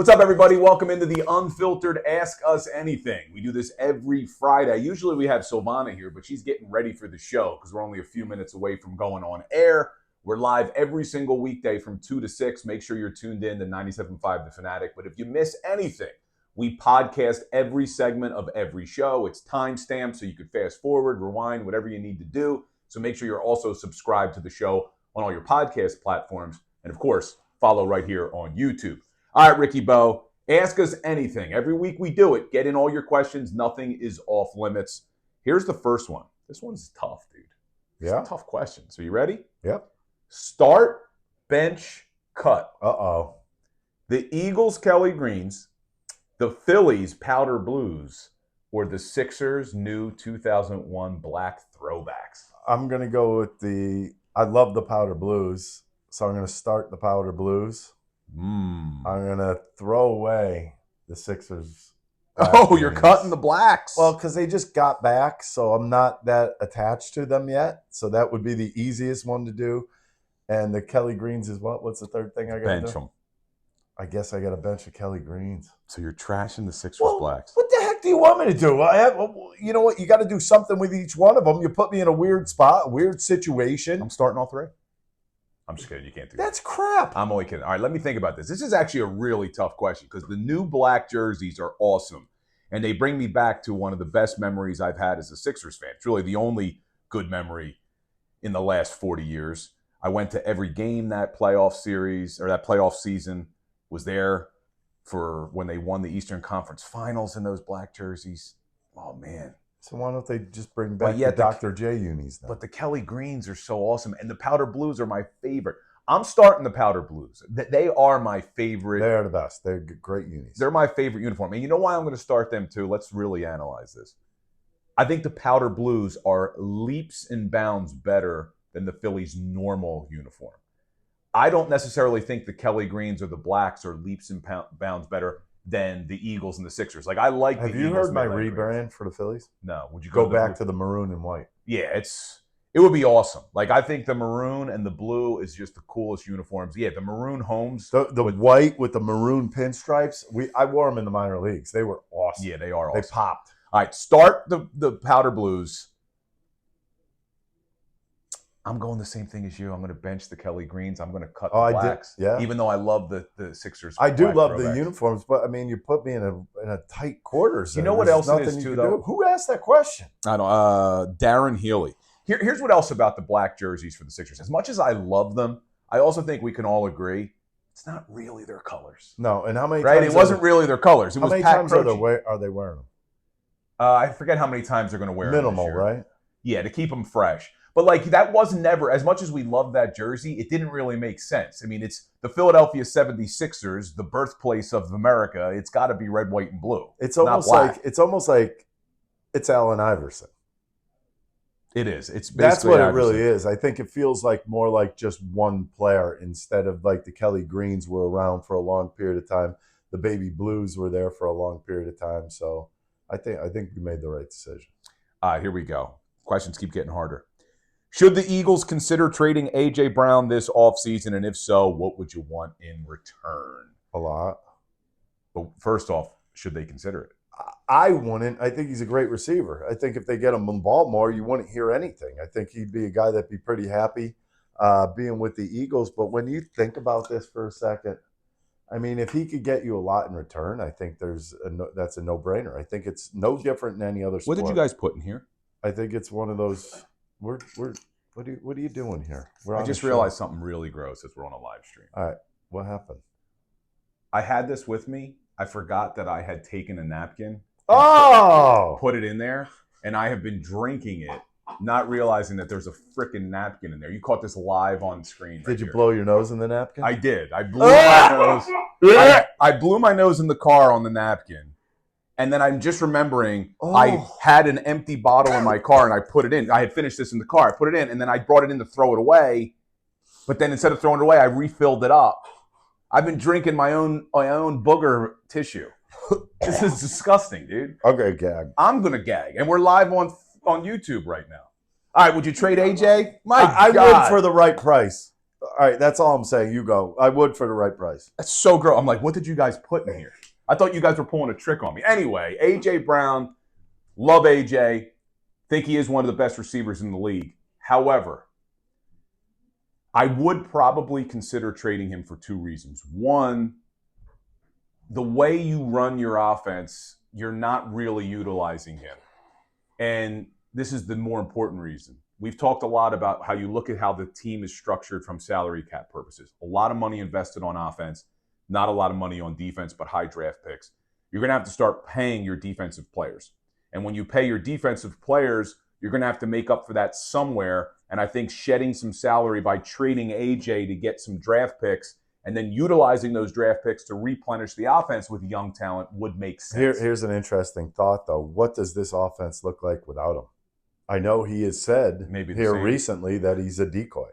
What's up, everybody? Welcome into the Unfiltered Ask Us Anything. We do this every Friday. Usually we have Silvana here, but she's getting ready for the show because we're only a few minutes away from going on air. We're live every single weekday from 2 to 6. Make sure you're tuned in to 97.5 The Fanatic. But if you miss anything, we podcast every segment of every show. It's timestamped, so you can fast forward, rewind, whatever you need to do. So make sure you're also subscribed to the show on all your podcast platforms. And, of course, follow right here on YouTube. All right, Ricky Bo, ask us anything. Every week we do it. Get in all your questions. Nothing is off limits. Here's the first one. This one's tough, dude. It's a tough question. So you ready? Yep. Start, bench, cut. Uh-oh. The Eagles, Kelly Greens, the Phillies, Powder Blues, or the Sixers, new 2001 black throwbacks. I'm going to go with I love the Powder Blues, so I'm going to start the Powder Blues. I'm going to throw away the Sixers. Oh, you're cutting the blacks. Well, because they just got back, so I'm not that attached to them yet. So that would be the easiest one to do. And the Kelly Greens is what? What's the third thing I got to do? Bench them. I guess I got a bench of Kelly Greens. So you're trashing the Sixers blacks. What the heck do you want me to do? You know what? You got to do something with each one of them. You put me in a weird spot, a weird situation. I'm starting all three. I'm just kidding. You can't do that. That's crap. I'm only kidding. All right, let me think about this. This is actually a really tough question because the new black jerseys are awesome. And they bring me back to one of the best memories I've had as a Sixers fan. It's really the only good memory in the last 40 years. I went to every game that playoff series or that playoff season, was there for when they won the Eastern Conference Finals in those black jerseys. Oh, man. So why don't they just bring back the Dr. J unis then? But the Kelly Greens are so awesome, and the Powder Blues are my favorite. I'm starting the Powder Blues. They are my favorite. They are the best. They're great unis. They're my favorite uniform. And you know why I'm going to start them too? Let's really analyze this. I think the Powder Blues are leaps and bounds better than the Phillies' normal uniform. I don't necessarily think the Kelly Greens or the blacks are leaps and bounds better than the Eagles and the Sixers. Like, I like the Eagles. Have you heard my rebrand for the Phillies? No. Would you go back to the maroon and white? Yeah, it would be awesome. Like, I think the maroon and the blue is just the coolest uniforms. Yeah, the maroon homes. The white with the maroon pinstripes. I wore them in the minor leagues. They were awesome. Yeah, they are awesome. They popped. All right, start the Powder Blues. I'm going the same thing as you. I'm going to bench the Kelly Greens. I'm going to cut the blacks. Yeah. Even though I love the Sixers. I do love the uniforms, but I mean, you put me in a tight quarters. You know what else it is too, though? Who asked that question? I don't. Darren Healy. Here's what else about the black jerseys for the Sixers. As much as I love them, I also think we can all agree it's not really their colors. No, and how many times? Right, it wasn't really their colors. It was Pat times Croce. Are they wearing them? I forget how many times they're going to wear them. Minimal, right? Yeah, to keep them fresh. But, like, that was never, as much as we love that jersey, it didn't really make sense. I mean, it's the Philadelphia 76ers, the birthplace of America. It's got to be red, white, and blue. It's almost like it's Allen Iverson. It is. It's basically That's what Iverson. It really is. I think it feels like more like just one player instead of like the Kelly Greens were around for a long period of time. The Baby Blues were there for a long period of time. So I think we made the right decision. Here we go. Questions keep getting harder. Should the Eagles consider trading A.J. Brown this offseason? And if so, what would you want in return? A lot. But first off, should they consider it? I wouldn't. I think he's a great receiver. I think if they get him involved more, you wouldn't hear anything. I think he'd be a guy that'd be pretty happy being with the Eagles. But when you think about this for a second, I mean, if he could get you a lot in return, I think that's a no-brainer. I think it's no different than any other sport. What did you guys put in here? I think it's one of those. What are you doing here? I just realized something really gross as we're on a live stream. All right, what happened? I had this with me. I forgot that I had taken a napkin. Put it in there, and I have been drinking it, not realizing that there's a freaking napkin in there. You caught this live on screen. Did you blow your nose in the napkin? I did. I blew my nose. I blew my nose in the car on the napkin. And then I'm just remembering I had an empty bottle in my car and I put it in. I had finished this in the car. I put it in and then I brought it in to throw it away. But then instead of throwing it away, I refilled it up. I've been drinking my own booger tissue. This is disgusting, dude. Okay, gag. I'm going to gag. And we're live on YouTube right now. All right, would you trade AJ? I would for the right price. All right, that's all I'm saying. You go. I would for the right price. That's so gross. I'm like, what did you guys put in here? I thought you guys were pulling a trick on me. Anyway, A.J. Brown, love A.J. Think he is one of the best receivers in the league. However, I would probably consider trading him for two reasons. One, the way you run your offense, you're not really utilizing him. And this is the more important reason. We've talked a lot about how you look at how the team is structured from salary cap purposes. A lot of money invested on offense, not a lot of money on defense, but high draft picks. You're going to have to start paying your defensive players. And when you pay your defensive players, you're going to have to make up for that somewhere. And I think shedding some salary by trading AJ to get some draft picks and then utilizing those draft picks to replenish the offense with young talent would make sense. Here's an interesting thought, though. What does this offense look like without him? I know he has said Maybe here recently that he's a decoy.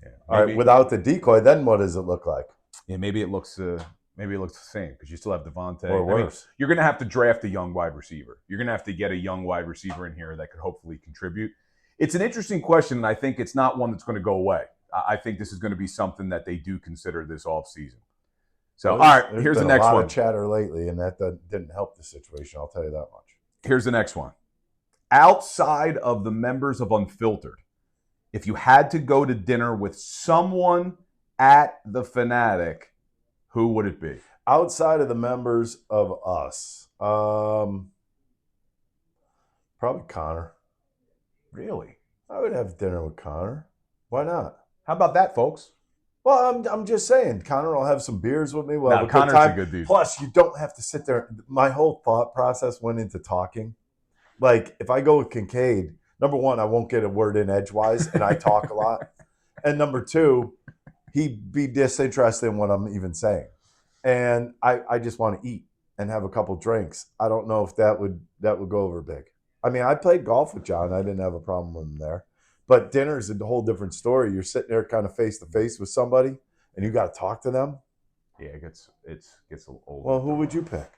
Yeah, all right, without the decoy, then what does it look like? Yeah, maybe it looks the same because you still have Devontae. Or worse. You're going to have to draft a young wide receiver. You're going to have to get a young wide receiver in here that could hopefully contribute. It's an interesting question, and I think it's not one that's going to go away. I think this is going to be something that they do consider this offseason. So, Well, all right, here's the next one. There's been a lot one. of chatter lately, and that didn't help the situation. I'll tell you that much. Here's the next one. Outside of the members of Unfiltered, if you had to go to dinner with someone at the Fanatic, who would it be? Outside of the members of us, probably Connor. Really? I would have dinner with Connor. Why not? How about that, folks? Well, I'm just saying, Connor will have some beers with me. We'll have a Connor's good time. a good dude. Plus, you don't have to sit there. My whole thought process went into talking. Like, if I go with Kincade, number one, I won't get a word in edgewise, and I talk a lot. And number two, he'd be disinterested in what I'm even saying. And I just want to eat and have a couple drinks. I don't know if that would go over big. I mean, I played golf with John. I didn't have a problem with him there. But dinner is a whole different story. You're sitting there kind of face to face with somebody, and you got to talk to them. Yeah, it gets a little old. Well, who would you pick?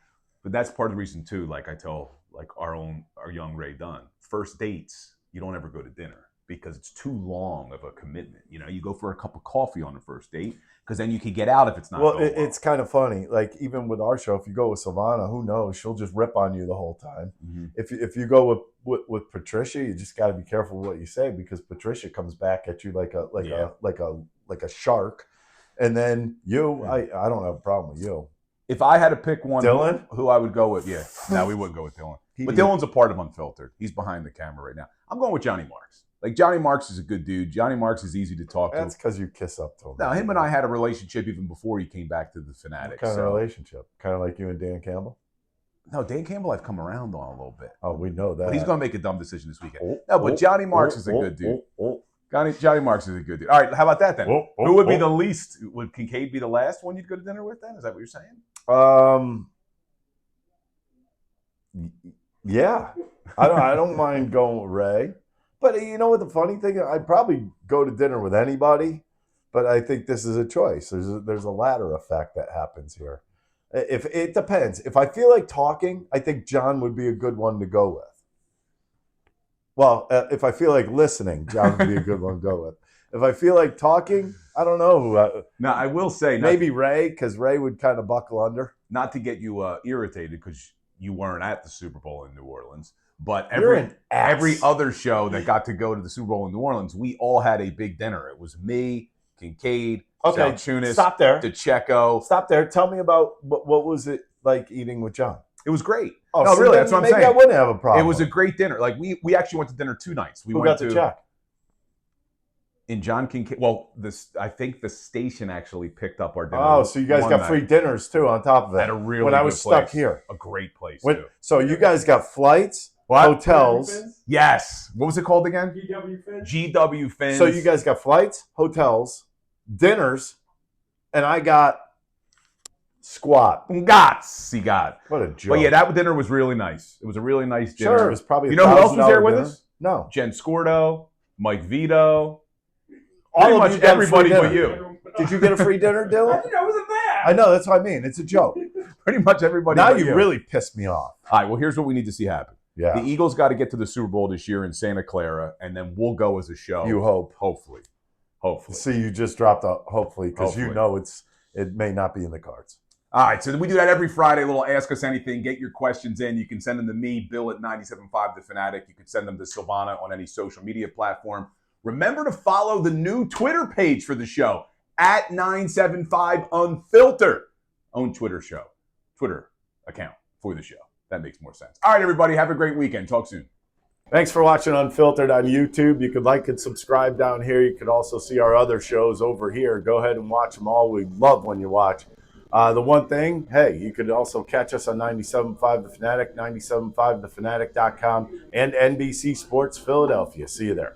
But that's part of the reason too. Like I tell our young Ray Dunn, first dates you don't ever go to dinner because it's too long of a commitment. You know, you go for a cup of coffee on the first date because then you can get out if it's not. Well, it's kind of funny. Like even with our show, if you go with Savannah, who knows? She'll just rip on you the whole time. Mm-hmm. If you go with Patricia, you just got to be careful what you say because Patricia comes back at you like a shark, and then you, I don't have a problem with you. If I had to pick one, Dylan, who I would go with, we wouldn't go with Dylan. But Dylan's a part of Unfiltered. He's behind the camera right now. I'm going with Johnny Marks. Like Johnny Marks is a good dude. Johnny Marks is easy to talk to. That's because you kiss up to him. Now, him and I had a relationship even before he came back to the Fanatic. What kind of relationship? Kind of like you and Dan Campbell? No, Dan Campbell I've come around on a little bit. Oh, we know that. But he's going to make a dumb decision this weekend. But Johnny Marks is a good dude. Johnny Marks is a good dude. All right, how about that then? Who would be the least? Would Kincade be the last one you'd go to dinner with then? Is that what you're saying? Yeah. I don't mind going with Ray. But you know what the funny thing is? I'd probably go to dinner with anybody, but I think this is a choice. There's a ladder effect that happens here. If it depends. If I feel like talking, I think John would be a good one to go with. Well, if I feel like listening, John would be a good one to go with. If I feel like talking, I don't know who. Now, I will say maybe Ray, because Ray would kind of buckle under. Not to get you irritated, because you weren't at the Super Bowl in New Orleans. But every other show that got to go to the Super Bowl in New Orleans, we all had a big dinner. It was me, Kincade, Salciunas, stop there. DeCecco. Stop there. Tell me about what was it like eating with John? It was great. Oh, no, so really, that's what I'm saying. Maybe I wouldn't have a problem. It was a great dinner. Like we actually went to dinner 2 nights. Who got the check? In John Kincade. Well, I think the station actually picked up our dinner. Oh, so you guys got free dinners too on top of it. At a really when I was stuck here. A great place too. So you guys got flights, hotels. Yes. What was it called again? GW Fins. So you guys got flights, hotels, dinners, and I got squat. He got. What a joke. But yeah, that dinner was really nice. It was a really nice dinner. Sure, it was probably You know who else was there with us? No. Jen Scordo, Mike Vito. Pretty much everybody but you. Did you get a free dinner, Dylan? I wasn't there. I know, that's what I mean. It's a joke. Pretty much everybody now but you. Now you really pissed me off. All right, well, here's what we need to see happen. Yeah. The Eagles got to get to the Super Bowl this year in Santa Clara, and then we'll go as a show. You hope. Hopefully. Hopefully. See, you just dropped a hopefully because you Hopefully. know it may not be in the cards. All right, so we do that every Friday, a little Ask Us Anything. Get your questions in. You can send them to me, Bill at 97.5 The Fanatic. You can send them to Silvana on any social media platform. Remember to follow the new Twitter page for the show, at 975 Unfiltered. Own Twitter account for the show. That makes more sense. All right, everybody, have a great weekend. Talk soon. Thanks for watching Unfiltered on YouTube. You could like and subscribe down here. You could also see our other shows over here. Go ahead and watch them all. We love when you watch. The one thing, hey, you could also catch us on 97.5 The Fanatic, 97.5thefanatic.com, and NBC Sports Philadelphia. See you there.